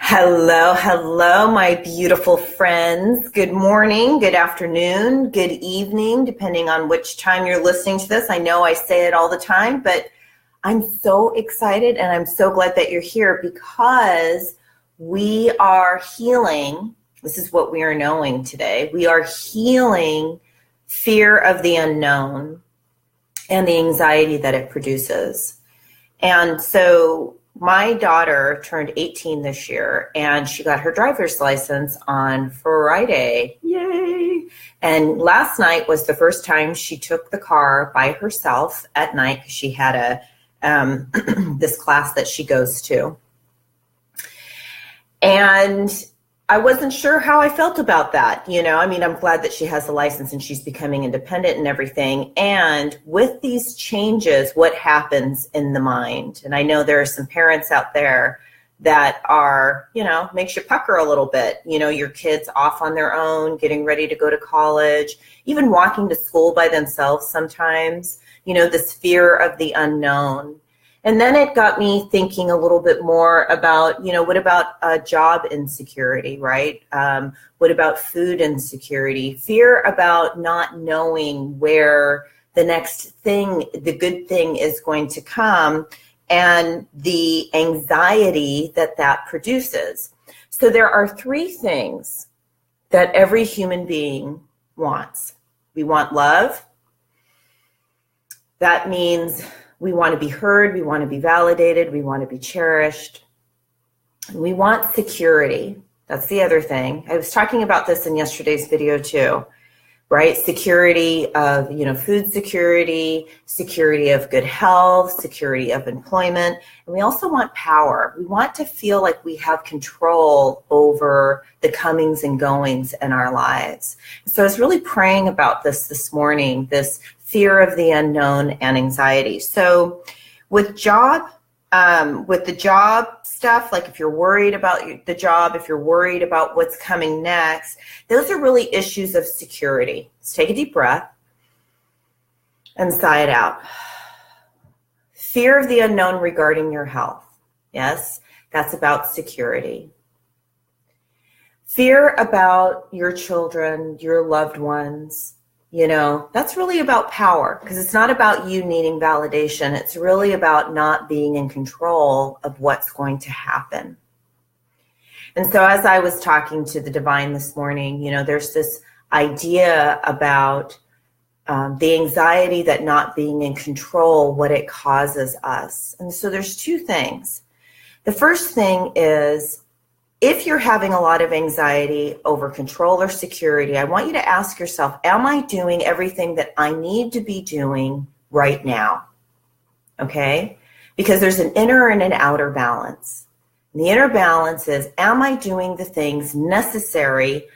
Hello, hello, my beautiful friends. Good morning, good afternoon, good evening, depending on which time you're listening to this. I know I say it all the time, but I'm so excited and I'm so glad that you're here because we are healing. This is what we are knowing today. We are healing fear of the unknown and the anxiety that it produces. And so my daughter turned 18 this year and she got her driver's license on Friday. Yay! And last night was the first time she took the car by herself at night because she had this class that she goes to. And I wasn't sure how I felt about that. I'm glad that she has the license and she's becoming independent and everything. And with these changes, what happens in the mind? And I know there are some parents out there that are, makes you pucker a little bit. Your kids off on their own, getting ready to go to college, even walking to school by themselves sometimes, this fear of the unknown. And then it got me thinking a little bit more about, what about job insecurity, right? What about food insecurity? Fear about not knowing where the next thing, the good thing is going to come, and the anxiety that produces. So there are three things that every human being wants. We want love. That means we want to be heard, we want to be validated, we want to be cherished. And we want security. That's the other thing. I was talking about this in yesterday's video too, right? Security of, food security, security of good health, security of employment. And we also want power. We want to feel like we have control over the comings and goings in our lives. So I was really praying about this morning, this fear of the unknown and anxiety. So with the job stuff, like if you're worried about the job, if you're worried about what's coming next, those are really issues of security. Let's take a deep breath and sigh it out. Fear of the unknown regarding your health. Yes, that's about security. Fear about your children, your loved ones. That's really about power, because it's not about you needing validation. It's really about not being in control of what's going to happen. And so as I was talking to the divine this morning, there's this idea about the anxiety that not being in control, what it causes us. And so there's two things. The first thing is, if you're having a lot of anxiety over control or security, I want you to ask yourself, am I doing everything that I need to be doing right now? Okay? Because there's an inner and an outer balance. And the inner balance is, am I doing the things necessary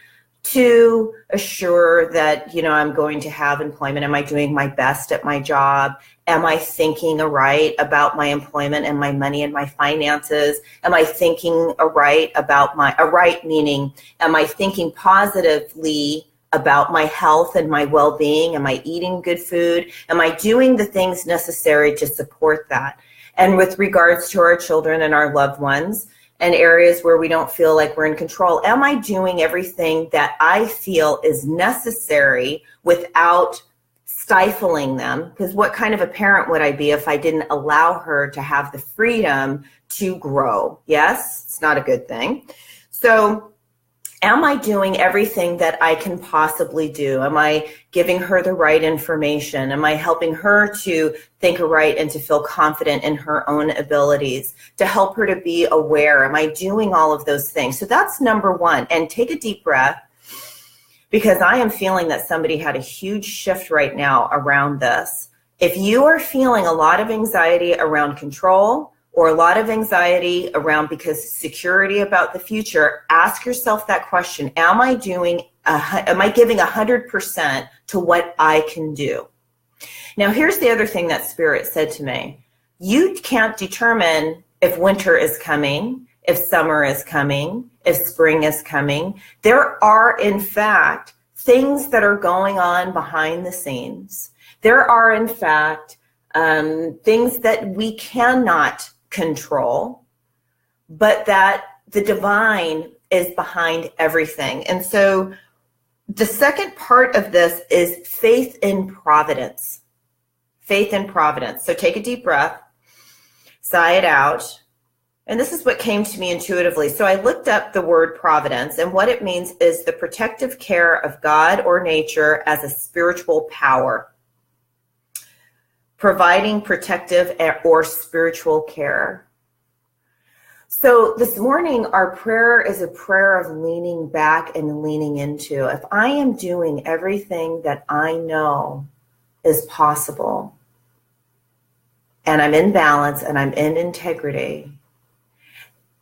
to assure that, I'm going to have employment? Am I doing my best at my job? Am I thinking aright about my employment and my money and my finances? Am I thinking aright about aright meaning, am I thinking positively about my health and my well-being? Am I eating good food? Am I doing the things necessary to support that? And with regards to our children and our loved ones, and areas where we don't feel like we're in control, am I doing everything that I feel is necessary without stifling them? Because what kind of a parent would I be if I didn't allow her to have the freedom to grow? Yes, it's not a good thing. So am I doing everything that I can possibly do? Am I giving her the right information? Am I helping her to think right and to feel confident in her own abilities, to help her to be aware? Am I doing all of those things? So that's number one. And take a deep breath, because I am feeling that somebody had a huge shift right now around this. If you are feeling a lot of anxiety around control, or a lot of anxiety around because security about the future, ask yourself that question. Am I giving 100% to what I can do? Now, here's the other thing that Spirit said to me. You can't determine if winter is coming, if summer is coming, if spring is coming. There are, in fact, things that are going on behind the scenes. There are, in fact, things that we cannot control, but that the divine is behind everything. And so the second part of this is faith in providence. Faith in providence. So take a deep breath, sigh it out. And this is what came to me intuitively. So I looked up the word providence, and what it means is the protective care of God or nature as a spiritual power, providing protective or spiritual care. So this morning, our prayer is a prayer of leaning back and leaning into. If I am doing everything that I know is possible, and I'm in balance and I'm in integrity,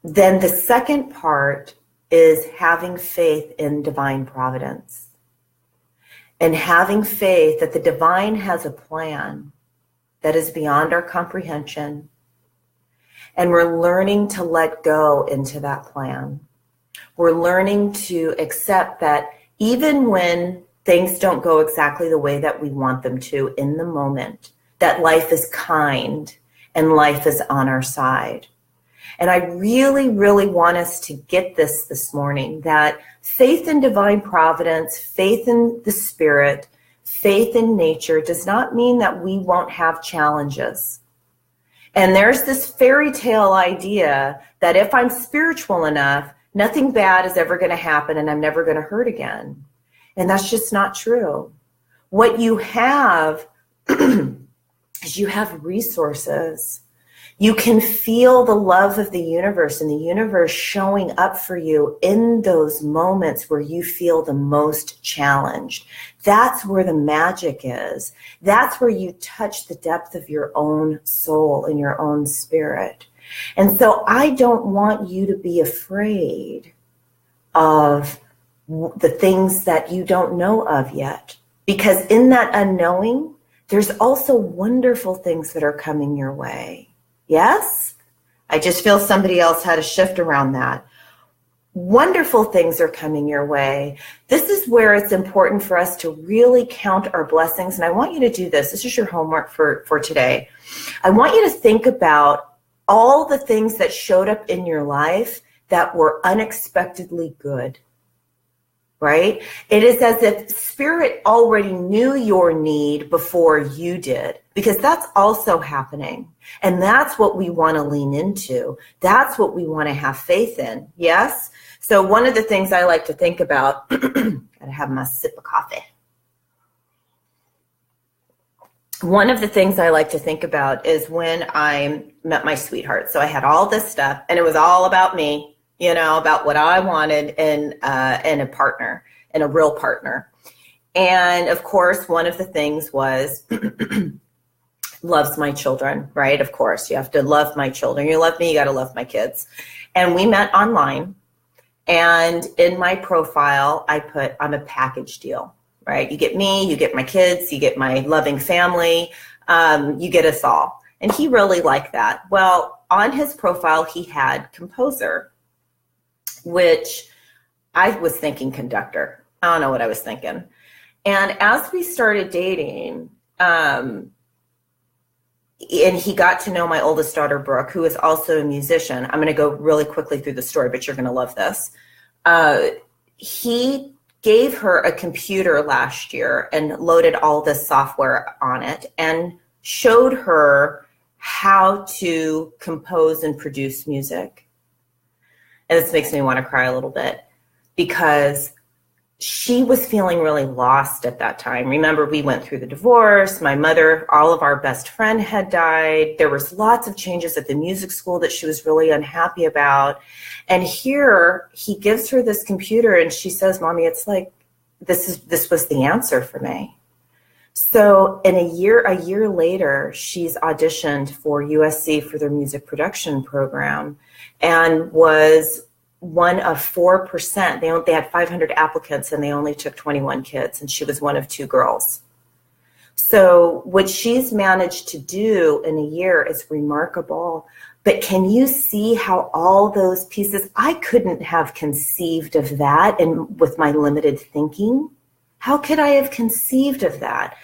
then the second part is having faith in divine providence and having faith that the divine has a plan that is beyond our comprehension. And we're learning to let go into that plan. We're learning to accept that even when things don't go exactly the way that we want them to in the moment, that life is kind and life is on our side. And I really, really want us to get this morning, that faith in divine providence, faith in the spirit, faith in nature does not mean that we won't have challenges. And there's this fairy tale idea that if I'm spiritual enough, nothing bad is ever going to happen and I'm never going to hurt again. And that's just not true. What you have is you have resources. You can feel the love of the universe and the universe showing up for you in those moments where you feel the most challenged. That's where the magic is. That's where you touch the depth of your own soul and your own spirit. And so I don't want you to be afraid of the things that you don't know of yet, because in that unknowing, there's also wonderful things that are coming your way. Yes? I just feel somebody else had a shift around that. Wonderful things are coming your way. This is where it's important for us to really count our blessings. And I want you to do this. This is your homework for today. I want you to think about all the things that showed up in your life that were unexpectedly good. Right? It is as if spirit already knew your need before you did, because that's also happening. And that's what we want to lean into. That's what we want to have faith in. Yes? So one of the things I like to think about, gotta have my sip of coffee. One of the things I like to think about is when I met my sweetheart. So I had all this stuff and it was all about me. You know, about what I wanted in a partner, in a real partner. And of course, one of the things was loves my children, right? Of course, you have to love my children. You love me, you got to love my kids. And we met online. And in my profile, I put, I'm a package deal, right? You get me, you get my kids, you get my loving family, you get us all. And he really liked that. Well, on his profile, he had composer, which I was thinking conductor. I don't know what I was thinking. And as we started dating, and he got to know my oldest daughter, Brooke, who is also a musician. I'm going to go really quickly through the story, but you're going to love this. He gave her a computer last year and loaded all this software on it and showed her how to compose and produce music. And this makes me want to cry a little bit because she was feeling really lost at that time. Remember, we went through the divorce. My mother, all of our best friend had died. There was lots of changes at the music school that she was really unhappy about. And here he gives her this computer and she says, Mommy, it's like, this was the answer for me. So in a year later, she's auditioned for USC for their music production program and was one of 4%. They had 500 applicants and they only took 21 kids, and she was one of 2 girls. So what she's managed to do in a year is remarkable. But can you see how all those pieces, I couldn't have conceived of that with my limited thinking. How could I have conceived of that?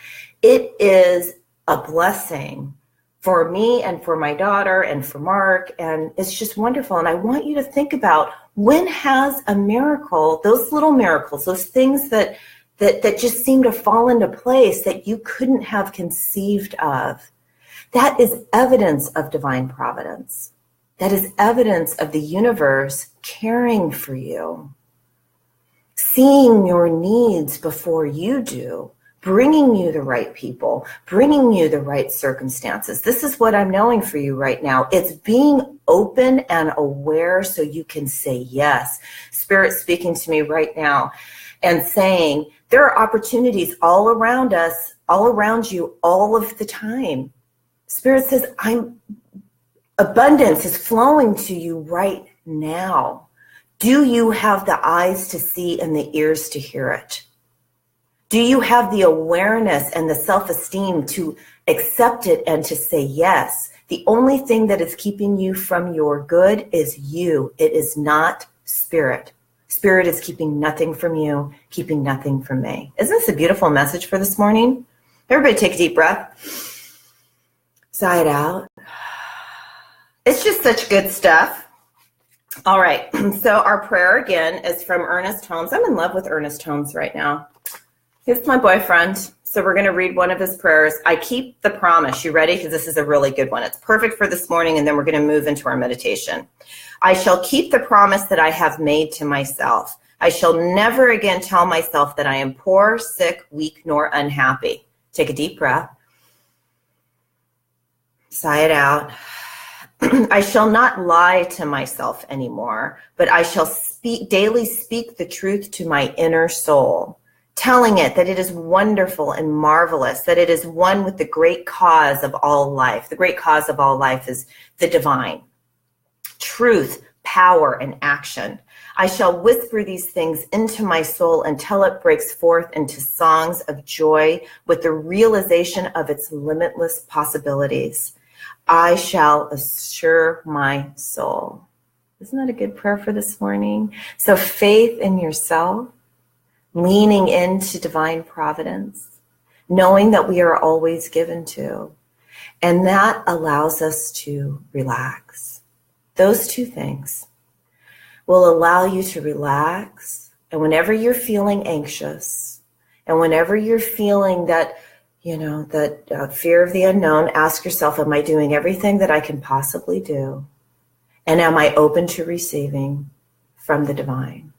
It is a blessing for me and for my daughter and for Mark. And it's just wonderful. And I want you to think about, when has a miracle, those little miracles, those things that just seem to fall into place that you couldn't have conceived of, that is evidence of divine providence. That is evidence of the universe caring for you, seeing your needs before you do, bringing you the right people, bringing you the right circumstances. This is what I'm knowing for you right now. It's being open and aware so you can say yes. Spirit speaking to me right now and saying, there are opportunities all around us, all around you, all of the time. Spirit says, abundance is flowing to you right now. Do you have the eyes to see and the ears to hear it? Do you have the awareness and the self-esteem to accept it and to say yes? The only thing that is keeping you from your good is you. It is not spirit. Spirit is keeping nothing from you, keeping nothing from me. Isn't this a beautiful message for this morning? Everybody take a deep breath. Sigh it out. It's just such good stuff. All right. So our prayer again is from Ernest Holmes. I'm in love with Ernest Holmes right now. He's my boyfriend. So we're going to read one of his prayers. I keep the promise. You ready? Because this is a really good one. It's perfect for this morning. And then we're going to move into our meditation. I shall keep the promise that I have made to myself. I shall never again tell myself that I am poor, sick, weak, nor unhappy. Take a deep breath. Sigh it out. I shall not lie to myself anymore, but I shall daily speak the truth to my inner soul, telling it that it is wonderful and marvelous, that it is one with the great cause of all life. The great cause of all life is the divine. Truth, power, and action. I shall whisper these things into my soul until it breaks forth into songs of joy with the realization of its limitless possibilities. I shall assure my soul. Isn't that a good prayer for this morning? So faith in yourself, leaning into divine providence, knowing that we are always given to, and that allows us to relax. Those two things will allow you to relax. And whenever you're feeling anxious, and whenever you're feeling that fear of the unknown, ask yourself, am I doing everything that I can possibly do? And am I open to receiving from the divine?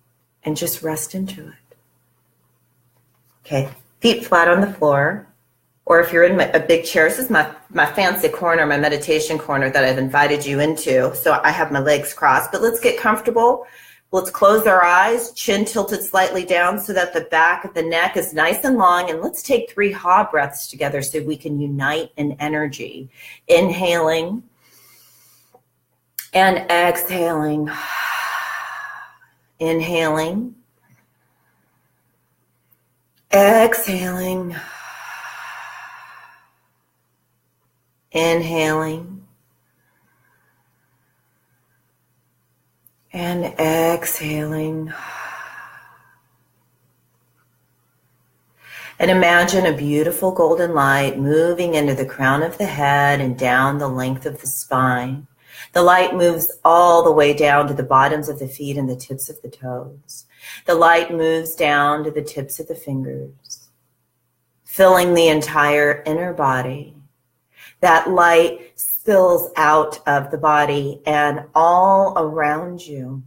And just rest into it. Okay, feet flat on the floor. Or if you're in a big chair, this is my fancy corner, my meditation corner that I've invited you into. So I have my legs crossed, but let's get comfortable. Let's close our eyes, chin tilted slightly down so that the back of the neck is nice and long. And let's take 3 ha breaths together so we can unite in energy. Inhaling and exhaling. Inhaling. Exhaling. Inhaling. And exhaling. And imagine a beautiful golden light moving into the crown of the head and down the length of the spine. The light moves all the way down to the bottoms of the feet and the tips of the toes. The light moves down to the tips of the fingers, filling the entire inner body. That light spills out of the body and all around you,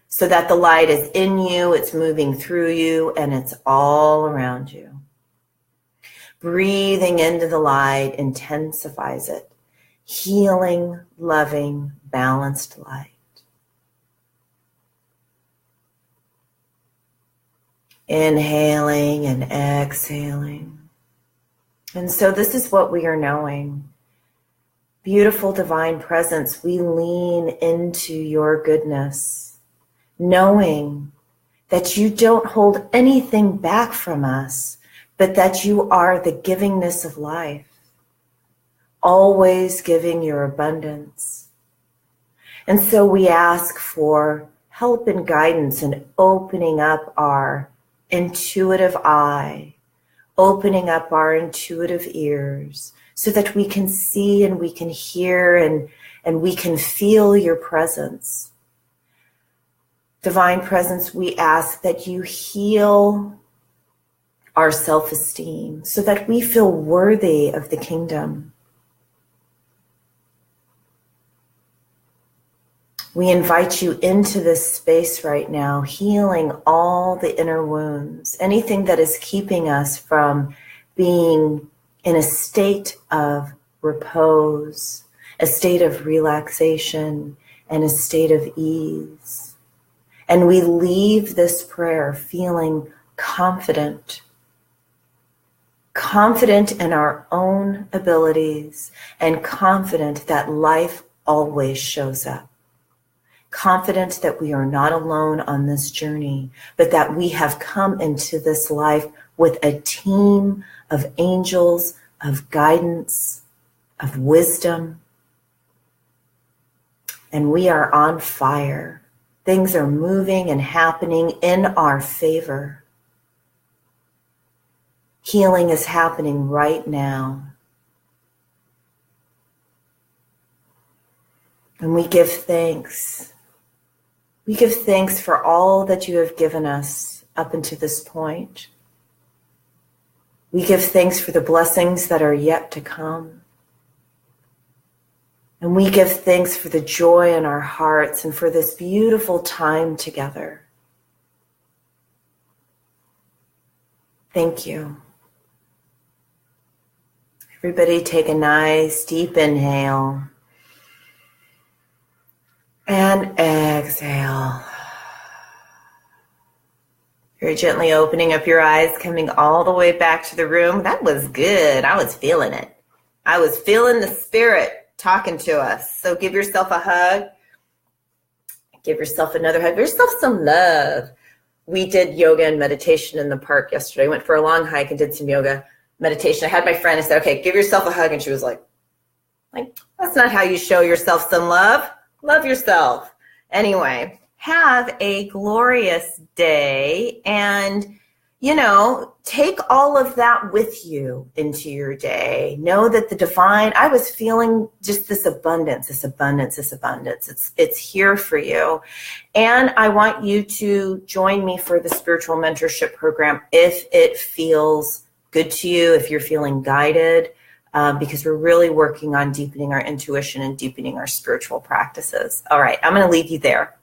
so that the light is in you, it's moving through you, and it's all around you. Breathing into the light intensifies it. Healing, loving, balanced light. Inhaling and exhaling. And so this is what we are knowing. Beautiful divine presence, we lean into your goodness, knowing that you don't hold anything back from us, but that you are the givingness of life, always giving your abundance. And so we ask for help and guidance in opening up our intuitive eye, opening up our intuitive ears so that we can see and we can hear and we can feel your presence. Divine Presence, we ask that you heal our self-esteem so that we feel worthy of the kingdom. We invite you into this space right now, healing all the inner wounds, anything that is keeping us from being in a state of repose, a state of relaxation, and a state of ease. And we leave this prayer feeling confident in our own abilities and confident that life always shows up. Confident that we are not alone on this journey, but that we have come into this life with a team of angels, of guidance, of wisdom. And we are on fire. Things are moving and happening in our favor. Healing is happening right now. And we give thanks. We give thanks for all that you have given us up until this point. We give thanks for the blessings that are yet to come. And we give thanks for the joy in our hearts and for this beautiful time together. Thank you. Everybody take a nice deep inhale. And exhale. Very gently opening up your eyes, coming all the way back to the room. That was good. I was feeling it. I was feeling the spirit talking to us. So give yourself a hug. Give yourself another hug. Give yourself some love. We did yoga and meditation in the park yesterday. Went for a long hike and did some yoga meditation. I had my friend and said, okay, give yourself a hug. And she was like, that's not how you show yourself some love. Love yourself. Anyway, have a glorious day and, take all of that with you into your day. Know that the divine, I was feeling just this abundance. It's here for you. And I want you to join me for the spiritual mentorship program if it feels good to you, if you're feeling guided. Because we're really working on deepening our intuition and deepening our spiritual practices. All right, I'm going to leave you there.